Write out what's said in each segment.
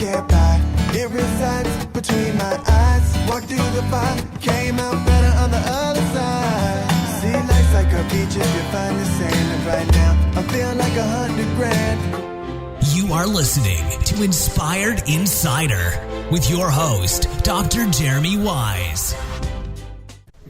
can't buy. It resides between my eyes. Walked through the fire, came out better on the other side. See, life's like a beach if you find the sand. And right now, I feel like $100,000. You are listening to Inspired Insider with your host, Dr. Jeremy Wise.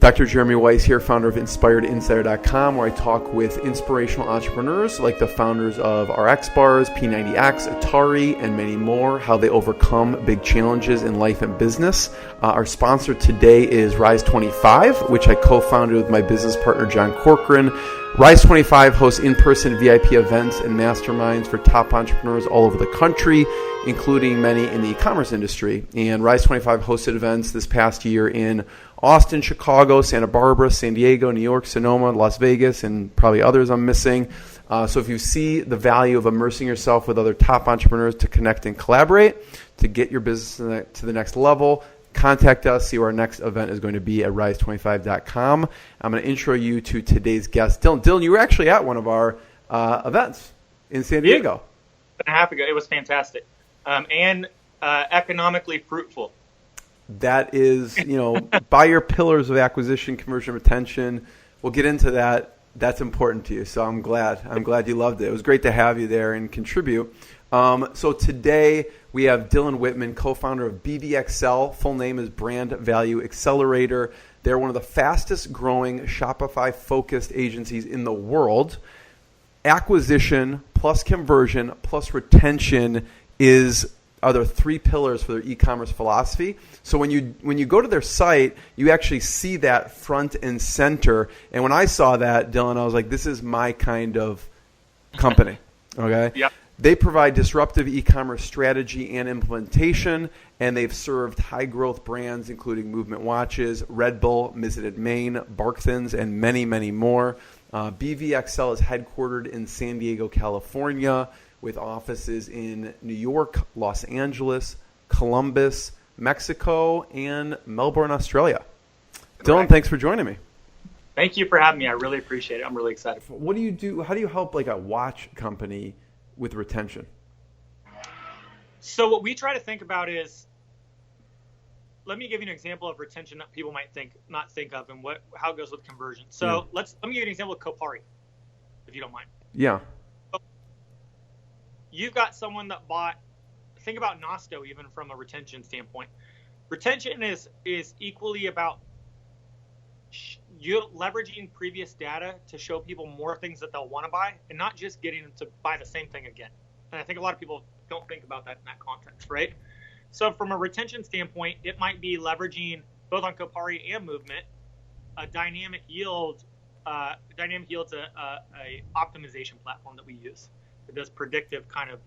Dr. Jeremy Weiss here, founder of InspiredInsider.com, where I talk with inspirational entrepreneurs like the founders of RX Bars, P90X, Atari, and many more, how they overcome big challenges in life and business. Our sponsor today is Rise 25, which I co-founded with my business partner, John Corcoran. Rise 25 hosts in-person VIP events and masterminds for top entrepreneurs all over the country, including many in the e-commerce industry. And Rise 25 hosted events this past year in Austin, Chicago, Santa Barbara, San Diego, New York, Sonoma, Las Vegas, and probably others I'm missing. So if you see the value of immersing yourself with other top entrepreneurs to connect and collaborate, to get your business to the next level, contact us, see where our next event is going to be at rise25.com. I'm going to intro you to today's guest. Dylan, you were actually at one of our events in San Diego. A half ago. It was fantastic and economically fruitful. That is, by your pillars of acquisition, conversion, retention. We'll get into that. That's important to you. So I'm glad you loved it. It was great to have you there and contribute. So today we have Dylan Whitman, co-founder of BV Accel. Full name is Brand Value Accelerator. They're one of the fastest growing Shopify-focused agencies in the world. Acquisition plus conversion plus retention are their three pillars for their e-commerce philosophy. So when you go to their site, you actually see that front and center. And when I saw that, Dylan, I was like, this is my kind of company. Okay? Yep. They provide disruptive e-commerce strategy and implementation, and they've served high-growth brands including Movement Watches, Red Bull, Mizzen and Main, Barkthins, and many, many more. BV Accel is headquartered in San Diego, California, with offices in New York, Los Angeles, Columbus, Mexico, and Melbourne, Australia. Correct. Dylan, thanks for joining me. Thank you for having me. I really appreciate it. I'm really excited. What do you do? How do you help like a watch company with retention? So what we try to think about is, let me give you an example of retention that people might not think of, and how it goes with conversion. So let me give you an example of Kopari, if you don't mind. Yeah. You've got someone that think about Nosto even from a retention standpoint. Retention is equally about you leveraging previous data to show people more things that they'll want to buy and not just getting them to buy the same thing again. And I think a lot of people don't think about that in that context, right? So from a retention standpoint, it might be leveraging both on Kopari and Movement, a dynamic yield. Dynamic yield's a optimization platform that we use. It does predictive kind of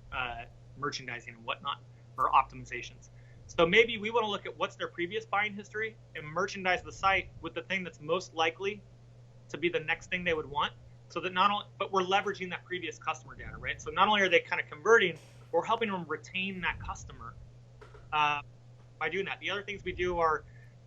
merchandising and whatnot, or optimizations. So maybe we want to look at what's their previous buying history and merchandise the site with the thing that's most likely to be the next thing they would want. So that but we're leveraging that previous customer data, right? So not only are they kind of converting, we're helping them retain that customer by doing that. The other things we do are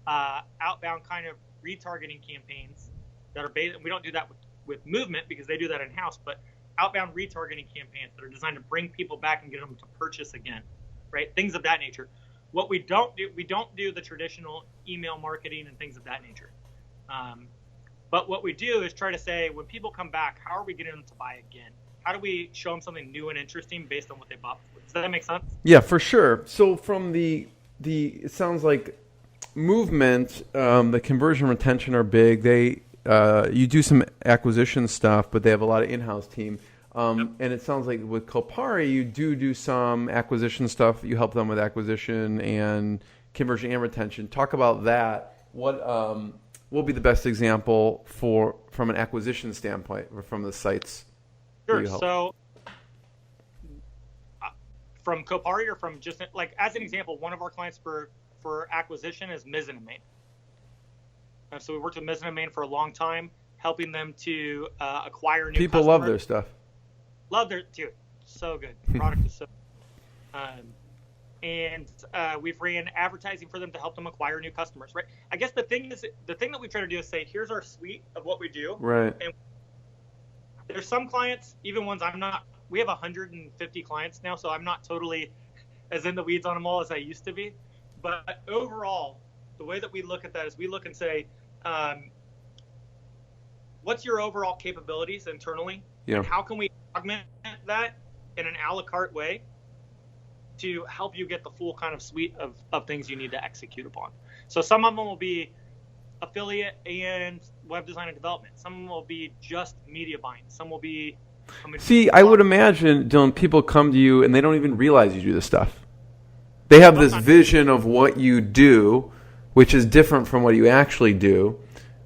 outbound kind of retargeting campaigns that are based. We don't do that with Movement because they do that in-house, but outbound retargeting campaigns that are designed to bring people back and get them to purchase again, right? Things of that nature. What we don't do the traditional email marketing and things of that nature. But what we do is try to say, when people come back, how are we getting them to buy again? How do we show them something new and interesting based on what they bought before? Does that make sense? Yeah, for sure. So from it sounds like Movement, the conversion retention are big. You do some acquisition stuff, but they have a lot of in-house team. And it sounds like with Kopari, you do some acquisition stuff. You help them with acquisition and conversion and retention. Talk about that. What will be the best example from an acquisition standpoint or from the sites? Sure. So from Kopari or from just like as an example, one of our clients for acquisition is Mizzen and Main. So we worked with Mizzen and Main for a long time, helping them to acquire new People customers. love their stuff. Dude, so good. The product is so and we've ran advertising for them to help them acquire new customers, right? I guess the thing that we try to do is say, here's our suite of what we do. Right. And there's some clients, even ones we have 150 clients now, so I'm not totally as in the weeds on them all as I used to be. But overall, the way that we look at that is we look and say, what's your overall capabilities internally? Yeah. And how can we augment that in an a la carte way to help you get the full kind of suite of things you need to execute upon? So some of them will be affiliate and web design and development. Some will be just media buying. Some will be... See, I would imagine, Dylan, people come to you and they don't even realize you do this stuff. They have this vision of what you do, which is different from what you actually do.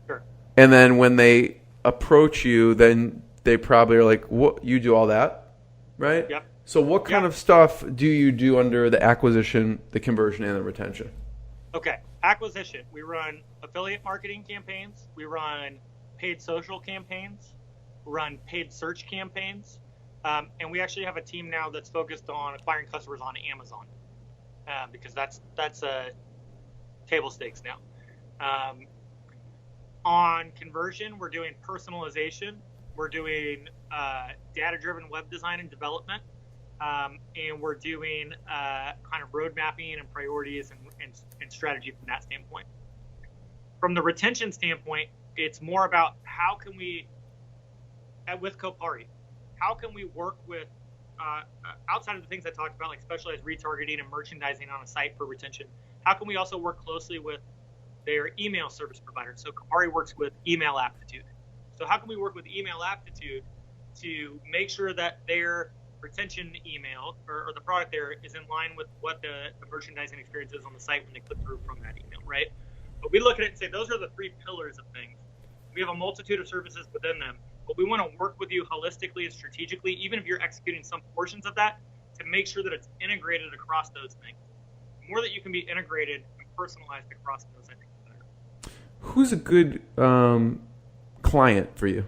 Sure. And then when they approach you, then they probably are like, "What? You do all that?" Right? Yep. So what kind of stuff do you do under the acquisition, the conversion, and the retention? Okay. Acquisition. We run affiliate marketing campaigns. We run paid social campaigns. We run paid search campaigns. And we actually have a team now that's focused on acquiring customers on Amazon, because that's table stakes now. On conversion, we're doing personalization. We're doing data-driven web design and development. And we're doing kind of road mapping and priorities and strategy from that standpoint. From the retention standpoint, it's more about how can we, with Kopari, how can we work with, outside of the things I talked about, like specialized retargeting and merchandising on a site for retention, how can we also work closely with their email service provider? So Kopari works with email aptitude. So how can we work with email aptitude to make sure that their retention email or the product there is in line with what the merchandising experience is on the site when they click through from that email, right? But we look at it and say those are the three pillars of things. We have a multitude of services within them, but we want to work with you holistically and strategically, even if you're executing some portions of that, to make sure that it's integrated across those things. The more that you can be integrated and personalized across those, I think the better. Who's a good client for you?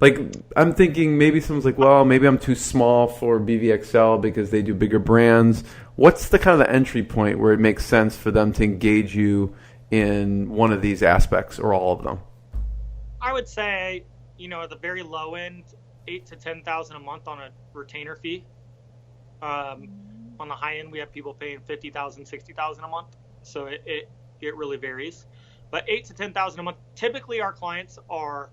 Like, I'm thinking maybe someone's like, well, maybe I'm too small for BV Accel because they do bigger brands. What's the kind of the entry point where it makes sense for them to engage you in one of these aspects or all of them? I would say, at the very low end, $8,000 to $10,000 a month on a retainer fee. On the high end, we have people paying $50,000, $60,000 a month. So it really varies. But $8,000 to $10,000 a month. Typically, our clients are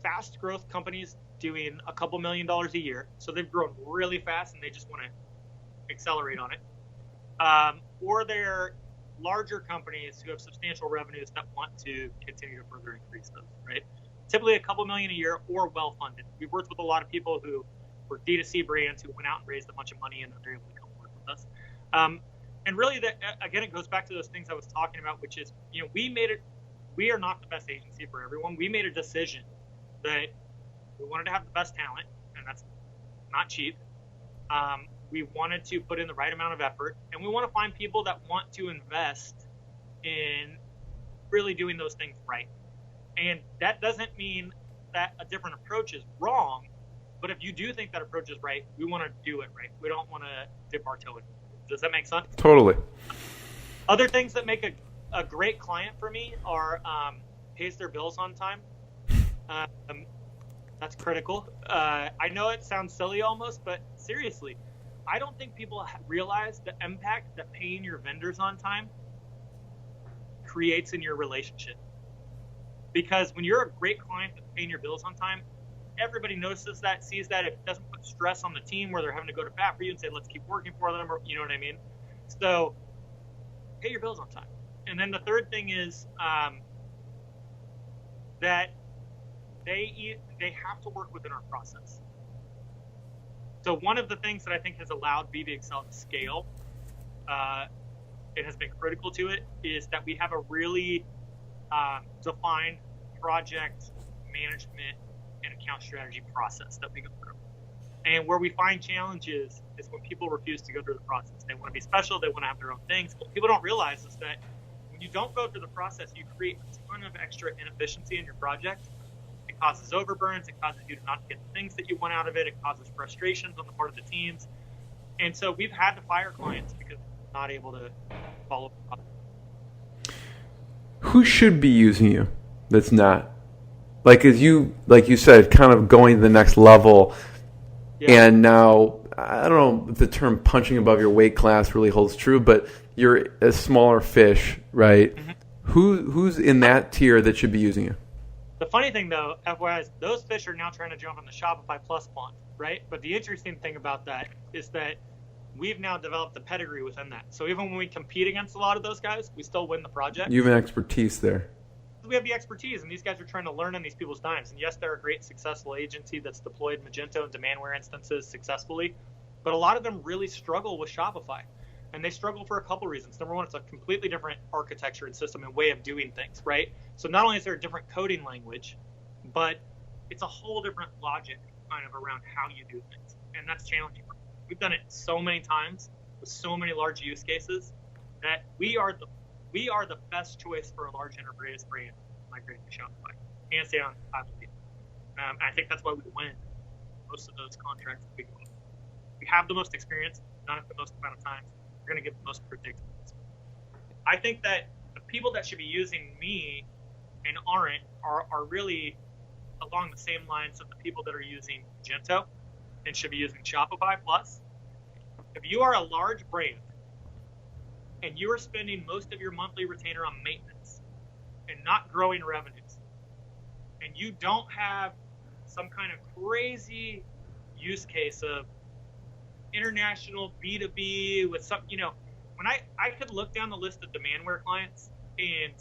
fast growth companies doing a couple $1 million a year. So they've grown really fast and they just want to accelerate on it. Or they're larger companies who have substantial revenues that want to continue to further increase those, right? Typically a couple $1 million a year or well-funded. We've worked with a lot of people who were D2C brands who went out and raised a bunch of money and they're able to come work with us. And really, again, it goes back to those things I was talking about, which is, we are not the best agency for everyone. We made a decision that we wanted to have the best talent, and that's not cheap. We wanted to put in the right amount of effort, and we want to find people that want to invest in really doing those things right. And that doesn't mean that a different approach is wrong, but if you do think that approach is right, we want to do it right. We don't want to dip our toe in. Does that make sense? Totally. Other things that make a great client for me are pays their bills on time. That's critical. I know it sounds silly almost, but seriously, I don't think people realize the impact that paying your vendors on time creates in your relationship. Because when you're a great client that's paying your bills on time, everybody notices that, sees that. It doesn't put stress on the team where they're having to go to bat for you and say, let's keep working for them, or you know what I mean? So pay your bills on time. And then the third thing is that they have to work within our process. So one of the things that I think has allowed BV Accel to scale, it has been critical to it, is that we have a really defined project management and account strategy process that we go through. And where we find challenges is when people refuse to go through the process. They want to be special, they want to have their own things. What people don't realize is that when you don't go through the process, you create a ton of extra inefficiency in your project. It causes overburns, it causes you to not get the things that you want out of it, it causes frustrations on the part of the teams. And so we've had to fire clients because we're not able to follow the process. Who should be using you that's not? Like you said, kind of going to the next level. Yeah. And now, I don't know if the term punching above your weight class really holds true, but you're a smaller fish, right? Mm-hmm. Who's in that tier that should be using you? The funny thing, though, FYI, is those fish are now trying to jump on the Shopify Plus pond, right? But the interesting thing about that is that we've now developed the pedigree within that. So even when we compete against a lot of those guys, we still win the project. You have an expertise there. We have the expertise, and these guys are trying to learn on these people's dimes. And yes, they're a great, successful agency that's deployed Magento and Demandware instances successfully, but a lot of them really struggle with Shopify. And they struggle for a couple reasons. Number one, it's a completely different architecture and system and way of doing things, right? So not only is there a different coding language, but it's a whole different logic kind of around how you do things. And that's challenging. We've done it so many times with so many large use cases that we are the best choice for a large enterprise brand migrating to Shopify. Hands down, I believe. I think that's why we win most of those contracts that we go. We have the most experience, done it the most amount of times. We're going to get the most predictable. I think that the people that should be using me and aren't are really along the same lines of the people that are using Magento and should be using Shopify Plus. If you are a large brand and you are spending most of your monthly retainer on maintenance and not growing revenues, and you don't have some kind of crazy use case of international B2B with some, when I could look down the list of Demandware clients and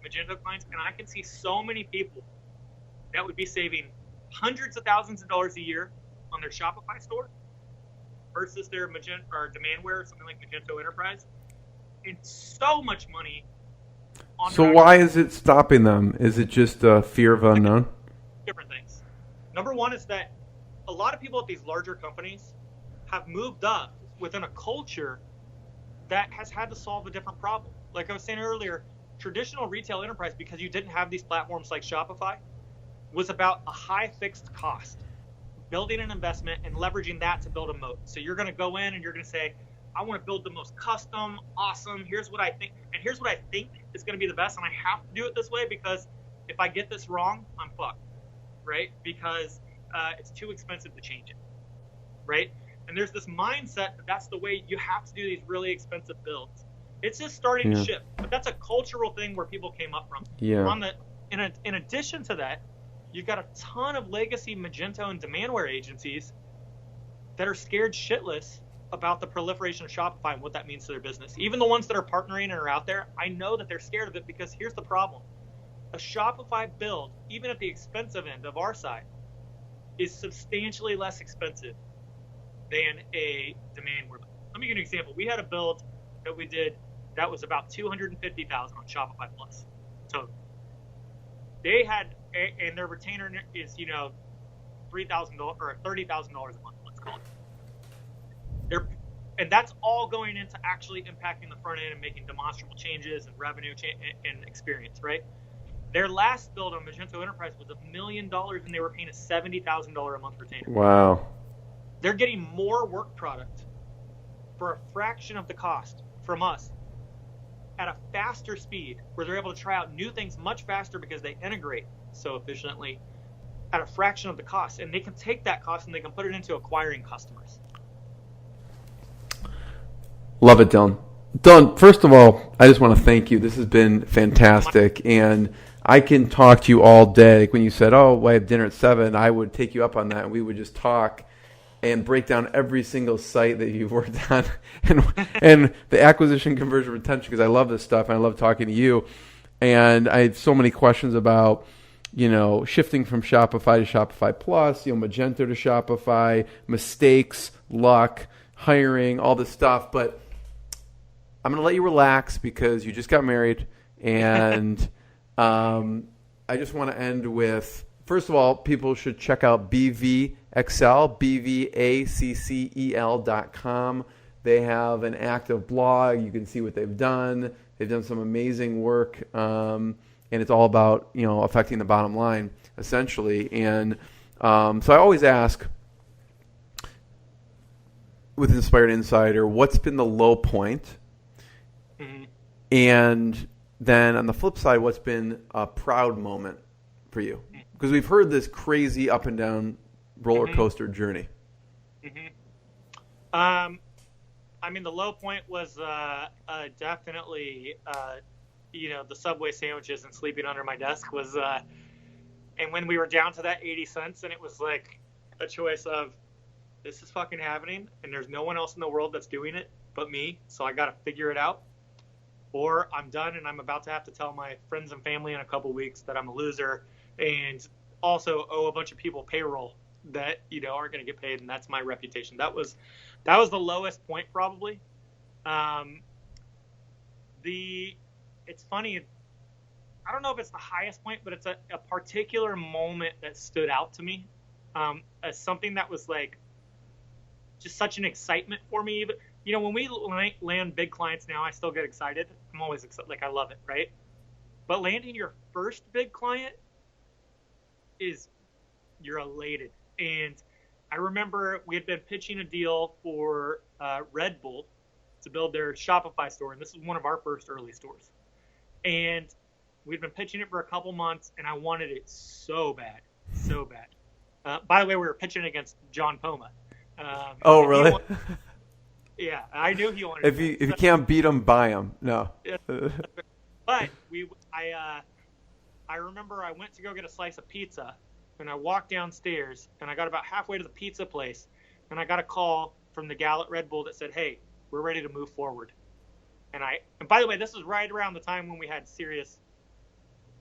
Magento clients, and I can see so many people that would be saving hundreds of thousands of dollars a year on their Shopify store versus their Magento or Demandware or something like Magento Enterprise, and so much money on. So why is it stopping them? Is it just a fear of unknown? Different things. Number one is that a lot of people at these larger companies have moved up within a culture that has had to solve a different problem. Like I was saying earlier, traditional retail enterprise, because you didn't have these platforms like Shopify, was about a high fixed cost, building an investment and leveraging that to build a moat. So you're going to go in and you're going to say, I want to build the most custom, awesome, here's what I think, and here's what I think is going to be the best, and I have to do it this way because if I get this wrong, I'm fucked, right? Because it's too expensive to change it, right? And there's this mindset that that's the way you have to do these really expensive builds. It's just starting to shift, but that's a cultural thing where people came up from. Yeah. In addition to that, you've got a ton of legacy Magento and Demandware agencies that are scared shitless about the proliferation of Shopify and what that means to their business. Even the ones that are partnering and are out there, I know that they're scared of it because here's the problem. A Shopify build, even at the expensive end of our side, is substantially less expensive than a Demandware. Let me give you an example. We had a build that we did that was about $250,000 on Shopify Plus total. They had, and their retainer is, $3,000 or $30,000 a month, let's call it. And that's all going into actually impacting the front end and making demonstrable changes and revenue and experience, right? Their last build on Magento Enterprise was $1 million, and they were paying a $70,000 a month retainer. Wow. They're getting more work product for a fraction of the cost from us at a faster speed, where they're able to try out new things much faster because they integrate so efficiently at a fraction of the cost. And they can take that cost and they can put it into acquiring customers. Love it, Dylan. Dylan, first of all, I just want to thank you. This has been fantastic. And I can talk to you all day. Like when you said, I have dinner at 7, I would take you up on that and we would just talk and break down every single site that you've worked on and the acquisition, conversion, retention, because I love this stuff and I love talking to you. And I have so many questions about, shifting from Shopify to Shopify Plus, Magento to Shopify, mistakes, luck, hiring, all this stuff. But I'm going to let you relax because you just got married. And I just want to end with, first of all, people should check out BV Accel, BVAccel.com. They have an active blog. You can see what they've done. They've done some amazing work, and it's all about affecting the bottom line essentially. And so I always ask with Inspired Insider, what's been the low point? Mm-hmm. And then on the flip side, what's been a proud moment for you? Because we've heard this crazy up and down roller coaster journey. Mm-hmm. I mean, the low point was definitely, the Subway sandwiches and sleeping under my desk was, and when we were down to that 80 cents, and it was like a choice of, this is fucking happening, and there's no one else in the world that's doing it but me, so I got to figure it out. Or I'm done, and I'm about to have to tell my friends and family in a couple weeks that I'm a loser, and also owe a bunch of people payroll that aren't going to get paid, and that's my reputation. That was the lowest point probably. It's funny. I don't know if it's the highest point, but it's a particular moment that stood out to me as something that was like just such an excitement for me. But when we land big clients now, I still get excited. I'm always excited. Like, I love it, right? But landing your first big client you're elated. And I remember we had been pitching a deal for Red Bull to build their Shopify store, and this is one of our first early stores. And we'd been pitching it for a couple months, and I wanted it so bad, so bad. By the way, we were pitching against John Poma. Oh, really? Yeah, I knew he wanted. If you can't beat him, buy him. No. But I remember I went to go get a slice of pizza, and I walked downstairs, and I got about halfway to the pizza place, and I got a call from the gal at Red Bull that said, "Hey, we're ready to move forward." And by the way, this was right around the time when we had serious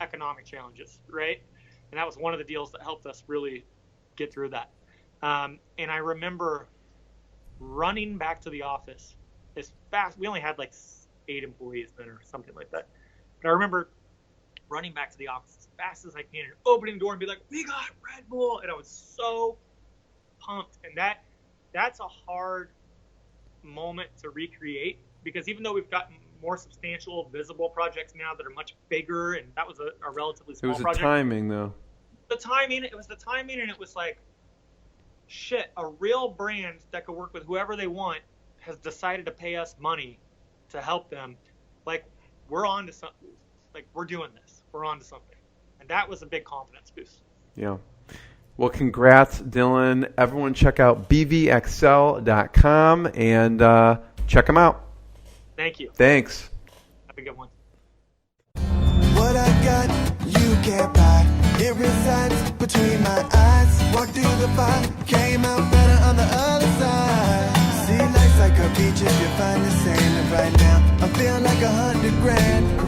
economic challenges, right? And that was one of the deals that helped us really get through that. And I remember running back to the office as fast. We only had like 8 employees then or something like that. But I remember running back to the office as fast as I can and opening the door and be like, "We got Red Bull." And I was so pumped. And that's a hard moment to recreate, because even though we've gotten more substantial, visible projects now that are much bigger, and that was a relatively small project. It was the timing, though. It was the timing, and it was like, shit, a real brand that could work with whoever they want has decided to pay us money to help them. Like, we're on to something. Like, we're doing this. We're on to something. And that was a big confidence boost. Yeah. Well, congrats, Dylan. Everyone check out BVAccel.com and check them out. Thank you. Thanks. Have a good one. What I got, you can't buy. It resides between my eyes. Walked through the fire, came out better on the other side. See, life's like a beach if you find the sand. And right now, I feel like $100 grand.